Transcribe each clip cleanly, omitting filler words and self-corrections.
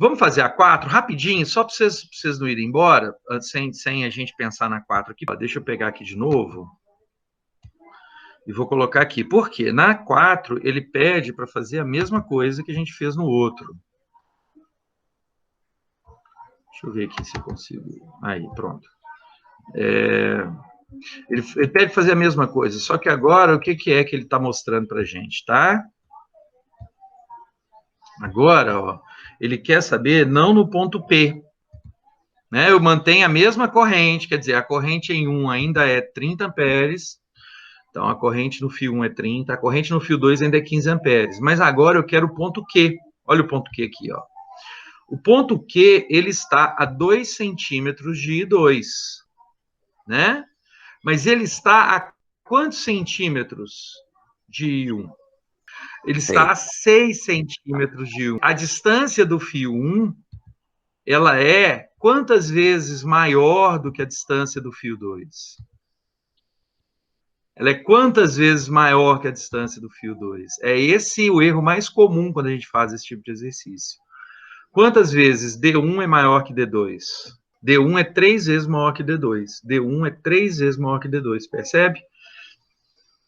Vamos fazer a 4 rapidinho, só para vocês não irem embora, sem a gente pensar na 4 aqui. Deixa eu pegar aqui de novo. E vou colocar aqui. Por quê? Na 4, ele pede para fazer a mesma coisa que a gente fez no outro. Deixa eu ver aqui se eu consigo. Aí, pronto. Ele pede fazer a mesma coisa, só que agora o que é que ele está mostrando para a gente, tá? Agora, ó, ele quer saber não no ponto P. Né? Eu mantenho a mesma corrente, quer dizer, a corrente em 1 ainda é 30 amperes, então a corrente no fio 1 é 30, a corrente no fio 2 ainda é 15 amperes. Mas agora eu quero o ponto Q. Olha o ponto Q aqui, ó. O ponto Q, ele está a 2 centímetros de I2, né? Mas ele está a quantos centímetros de I1? Ele está a 6 centímetros de I1. A distância do fio 1, ela é quantas vezes maior do que a distância do fio 2? Ela é quantas vezes maior que a distância do fio 2? É esse o erro mais comum quando a gente faz esse tipo de exercício. Quantas vezes D1 é maior que D2? D1 é 3 vezes maior que D2. D1 é 3 vezes maior que D2, percebe?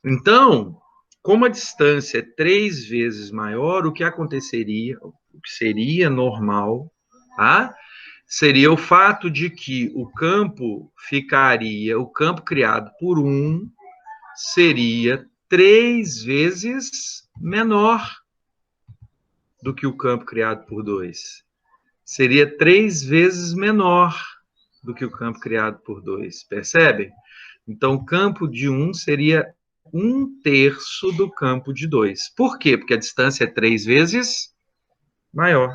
Então, como a distância é 3 vezes maior, o que aconteceria, o que seria normal, tá? Seria o fato de que o campo criado por 1 seria 3 vezes menor do que o campo criado por 2. Seria 3 vezes menor do que o campo criado por 2, percebe? Então, o campo de 1 seria 1/3 do campo de 2. Por quê? Porque a distância é 3 vezes maior.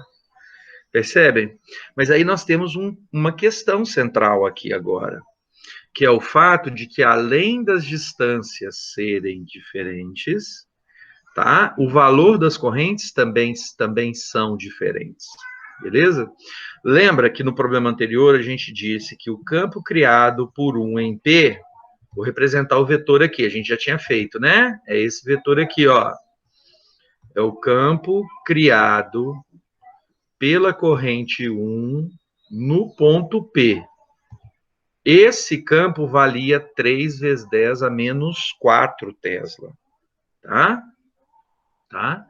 Percebem? Mas aí nós temos uma questão central aqui agora, que é o fato de que, além das distâncias serem diferentes, tá? O valor das correntes também são diferentes. Beleza? Lembra que no problema anterior a gente disse que o campo criado por 1 em P, vou representar o vetor aqui, a gente já tinha feito, né? É esse vetor aqui, ó. É o campo criado pela corrente 1 no ponto P. Esse campo valia 3 vezes 10 a menos 4 Tesla. Tá? Tá?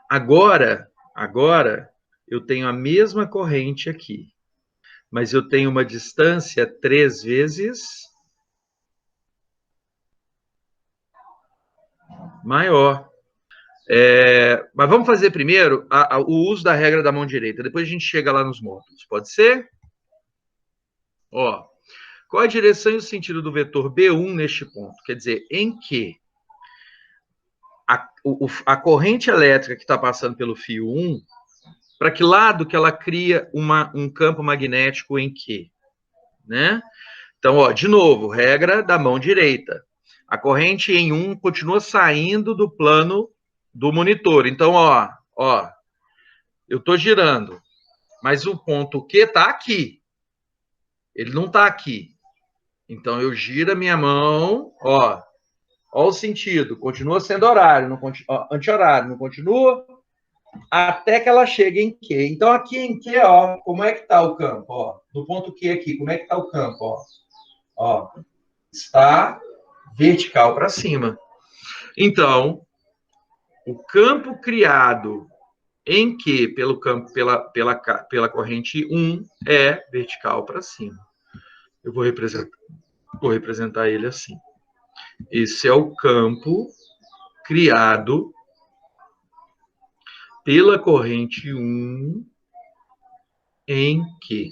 Agora, eu tenho a mesma corrente aqui, mas eu tenho uma distância 3 vezes maior. Mas vamos fazer primeiro o uso da regra da mão direita, depois a gente chega lá nos módulos. Pode ser? Ó, qual a direção e o sentido do vetor B1 neste ponto? Quer dizer, em que a corrente elétrica que está passando pelo fio 1, para que lado que ela cria um campo magnético em Q? Né? Então, ó, de novo, regra da mão direita. A corrente em 1 continua saindo do plano do monitor. Então, ó, eu estou girando, mas o ponto Q está aqui. Ele não está aqui. Então, eu giro a minha mão, ó o sentido, continua sendo horário, anti-horário, não continua? Até que ela chegue em Q. Então, aqui em Q, ó, como é que está o campo? Ó, no ponto Q aqui, como é que está o campo? Ó, está vertical para cima. Então, o campo criado em Q pelo campo, pela corrente 1 é vertical para cima. Eu vou representar ele assim. Esse é o campo criado pela corrente 1 em Q.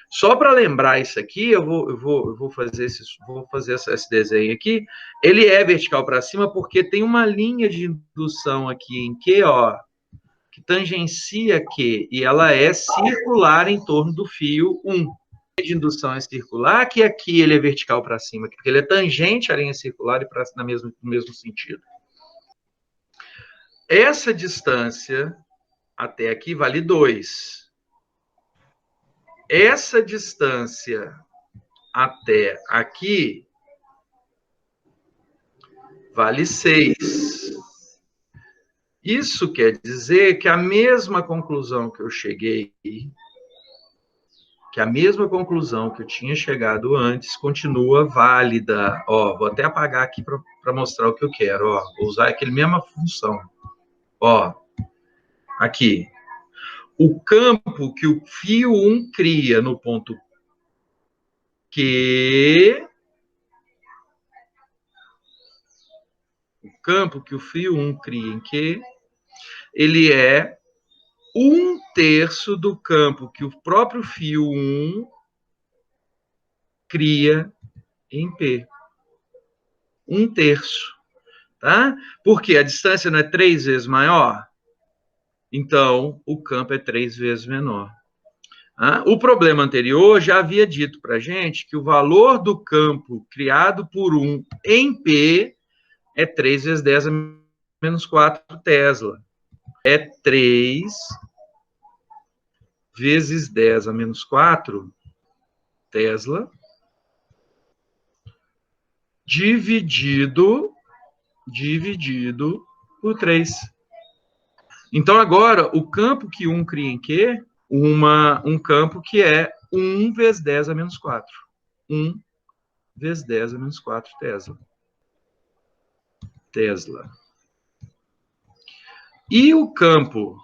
Só para lembrar isso aqui, eu vou fazer esse desenho aqui. Ele é vertical para cima porque tem uma linha de indução aqui em Q, ó, que tangencia Q, e ela é circular em torno do fio 1. A de indução é circular, que aqui ele é vertical para cima, porque ele é tangente à linha circular e no mesmo sentido. Essa distância até aqui vale 2. Essa distância até aqui vale 6. Isso quer dizer que a mesma conclusão que eu cheguei, que a mesma conclusão que eu tinha chegado antes continua válida. Ó, vou até apagar aqui para mostrar o que eu quero. Ó, vou usar aquele mesma função. Ó, aqui. O campo que o fio 1 cria no ponto Q, o campo que o fio 1 cria em Q, ele é 1/3 do campo que o próprio fio 1 cria em P. 1/3, tá? Porque a distância não é 3 vezes maior? Então, o campo é 3 vezes menor. O problema anterior já havia dito para a gente que o valor do campo criado por 1 em P é 3 vezes 10 a menos 4 Tesla. É 3 vezes 10 a menos 4 Tesla dividido por 3. Então, agora, o campo que 1 cria em Q, um campo que é 1 vezes 10 a menos 4. 1 vezes 10 a menos 4 Tesla. E o campo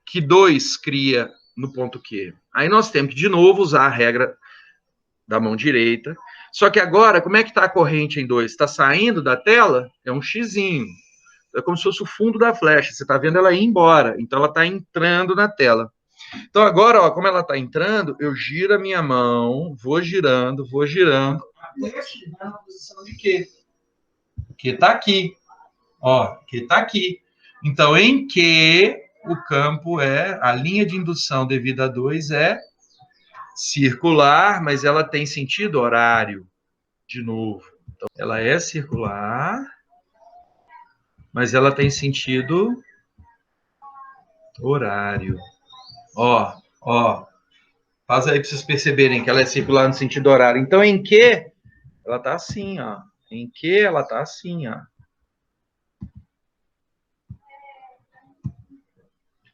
que 2 cria no ponto Q? Aí nós temos que, de novo, usar a regra da mão direita. Só que agora, como é que está a corrente em 2? Está saindo da tela? É um xizinho. É como se fosse o fundo da flecha. Você está vendo ela ir embora. Então, ela está entrando na tela. Então, agora, ó, como ela está entrando, eu giro a minha mão, vou girando, até chegar na posição de Q. Q está aqui. Ó, Q está aqui. Então, em Q, o campo é, a linha de indução devida a 2 é circular, mas ela tem sentido horário, de novo. Então, ela é circular, mas ela tem sentido horário. Ó, faz aí para vocês perceberem que ela é circular no sentido horário. Então, em Q, ela tá assim, ó. Em Q, ela tá assim, ó.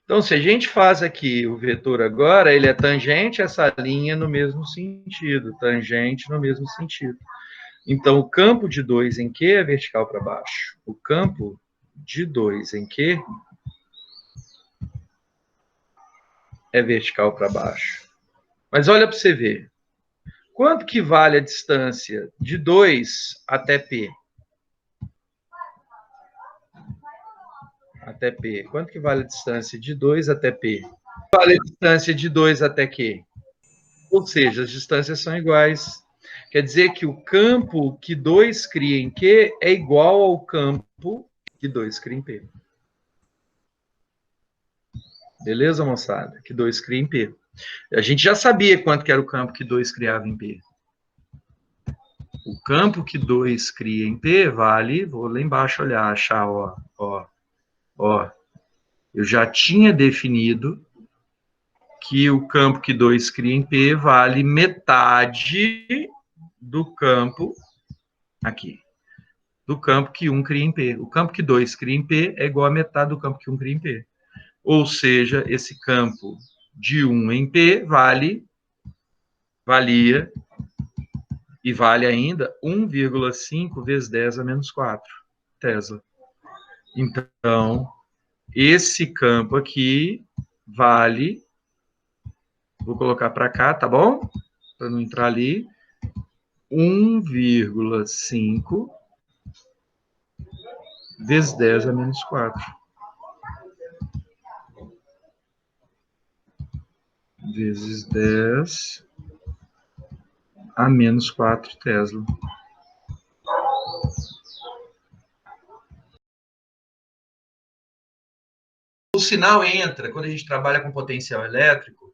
Então, se a gente faz aqui o vetor agora, ele é tangente a essa linha no mesmo sentido. Tangente no mesmo sentido. Então, o campo de 2 em Q é vertical para baixo. O campo de 2 em Q é vertical para baixo. Mas olha para você ver. Quanto que vale a distância de 2 até P? Até P. Quanto que vale a distância de 2 até P? Vale a distância de 2 até Q? Ou seja, as distâncias são iguais. Quer dizer que o campo que 2 cria em Q é igual ao campo que 2 cria em P. Beleza, moçada? Que 2 cria em P. A gente já sabia quanto que era o campo que 2 criava em P. O campo que 2 cria em P vale, vou lá embaixo olhar, achar, ó. Eu já tinha definido que o campo que 2 cria em P vale metade do campo, aqui, do campo que 1 cria em P. O campo que 2 cria em P é igual a metade do campo que 1 cria em P. Ou seja, esse campo de 1 em P valia e vale ainda 1,5 vezes 10 a menos 4 Tesla. Então, esse campo aqui vale, vou colocar para cá, tá bom? Para não entrar ali, 1,5 vezes 10 a menos 4. Vezes 10 a menos 4 Tesla. O sinal entra quando a gente trabalha com potencial elétrico,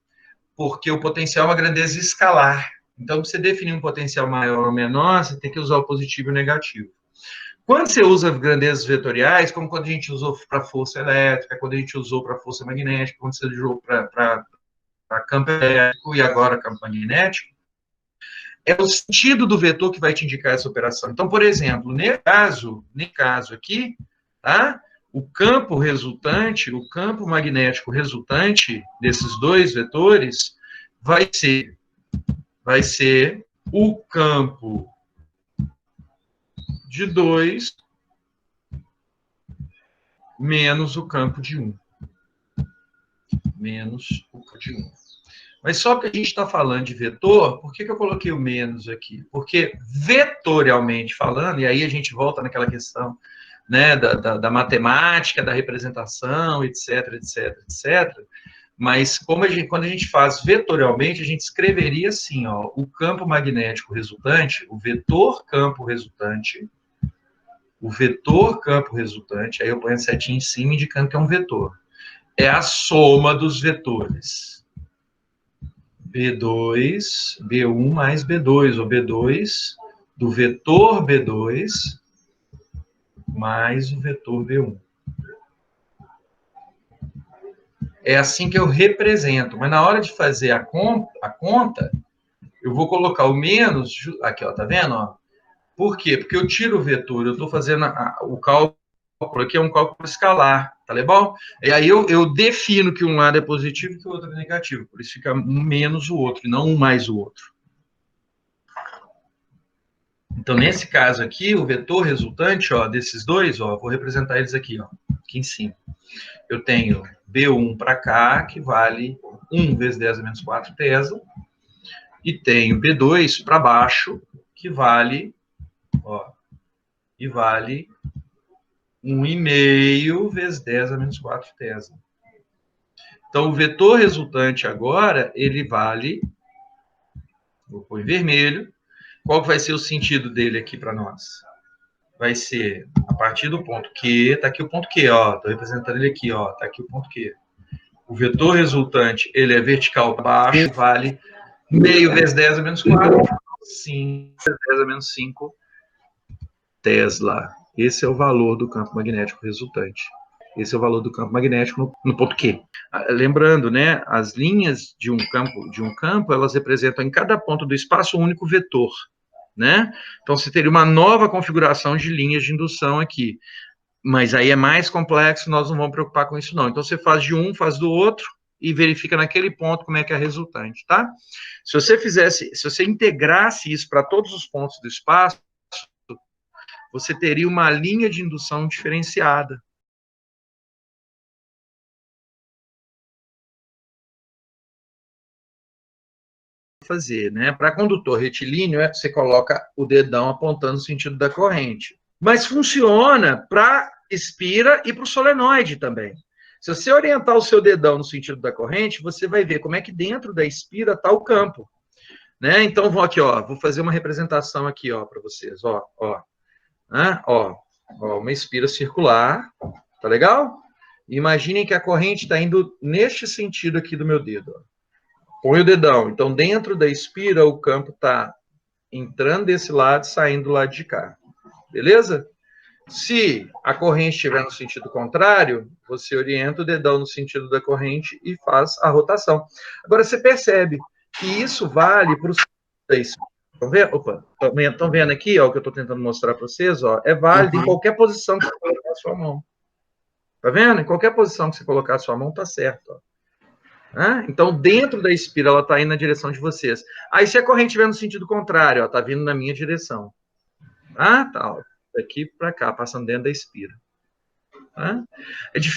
porque o potencial é uma grandeza escalar. Então, para você definir um potencial maior ou menor, você tem que usar o positivo e o negativo. Quando você usa grandezas vetoriais, como quando a gente usou para força elétrica, quando a gente usou para força magnética, quando você usou para campo elétrico e agora campo magnético, é o sentido do vetor que vai te indicar essa operação. Então, por exemplo, nesse caso aqui, tá? o campo resultante, o campo magnético resultante desses dois vetores vai ser o campo de 2 menos o campo de 1. Menos o campo de 1. Mas só que a gente está falando de vetor, por que eu coloquei o menos aqui? Porque vetorialmente falando, e aí a gente volta naquela questão, né, da matemática, da representação, etc, etc, etc. Mas quando a gente faz vetorialmente, a gente escreveria assim, ó, o campo magnético resultante, o vetor campo resultante, aí eu ponho a setinha em cima indicando que é um vetor. É a soma dos vetores. B2, B1 mais B2, ou B2 do vetor B2 mais o vetor B1. É assim que eu represento, mas na hora de fazer a conta, eu vou colocar o menos, aqui, ó, tá vendo? Ó? Por quê? Porque eu tiro o vetor, eu estou fazendo o cálculo, aqui é um cálculo escalar, tá legal? E aí eu defino que um lado é positivo e que o outro é negativo, por isso fica um menos o outro, e não um mais o outro. Então, nesse caso aqui, o vetor resultante, ó, desses dois, ó, vou representar eles aqui, ó, aqui em cima. Eu tenho B1 para cá, que vale 1 vezes 10 a menos 4 Tesla, e tenho B2 para baixo, que vale, ó, e vale 1,5 vezes 10 a menos 4 Tesla. Então, o vetor resultante agora, ele vale, vou pôr em vermelho, qual vai ser o sentido dele aqui para nós? Vai ser a partir do ponto Q, tá aqui o ponto Q, ó, tô representando ele aqui, ó, tá aqui o ponto Q. O vetor resultante, ele é vertical para baixo, vale meio vezes 10 a menos 4, 5 vezes 10 a menos 5 Tesla. Esse é o valor do campo magnético resultante. Esse é o valor do campo magnético no ponto Q. Lembrando, né, as linhas de um campo, elas representam em cada ponto do espaço um único vetor, né? Então, você teria uma nova configuração de linhas de indução aqui. Mas aí é mais complexo, nós não vamos preocupar com isso, não. Então, você faz de um, faz do outro, e verifica naquele ponto como é que é a resultante, tá? Se você integrasse isso para todos os pontos do espaço, você teria uma linha de indução diferenciada. Fazer, né? Para condutor retilíneo, você coloca o dedão apontando no sentido da corrente. Mas funciona para espira e para o solenoide também. Se você orientar o seu dedão no sentido da corrente, você vai ver como é que dentro da espira está o campo, né? Então, vou aqui, ó, vou fazer uma representação aqui, ó, para vocês, ó, uma espira circular, tá legal? Imaginem que a corrente está indo neste sentido aqui do meu dedo, ó. Põe o dedão. Então, dentro da espira, o campo está entrando desse lado, saindo do lado de cá. Beleza? Se a corrente estiver no sentido contrário, você orienta o dedão no sentido da corrente e faz a rotação. Agora, você percebe que isso vale para os... Estão vendo aqui, ó, o que eu estou tentando mostrar para vocês? Ó, é válido em qualquer posição que você colocar a sua mão. Tá vendo? Em qualquer posição que você colocar a sua mão, tá certo. Ó. Então, dentro da espira, ela está indo na direção de vocês. Aí, se a corrente estiver no sentido contrário, está vindo na minha direção. Tá, ó, daqui para cá, passando dentro da espira. É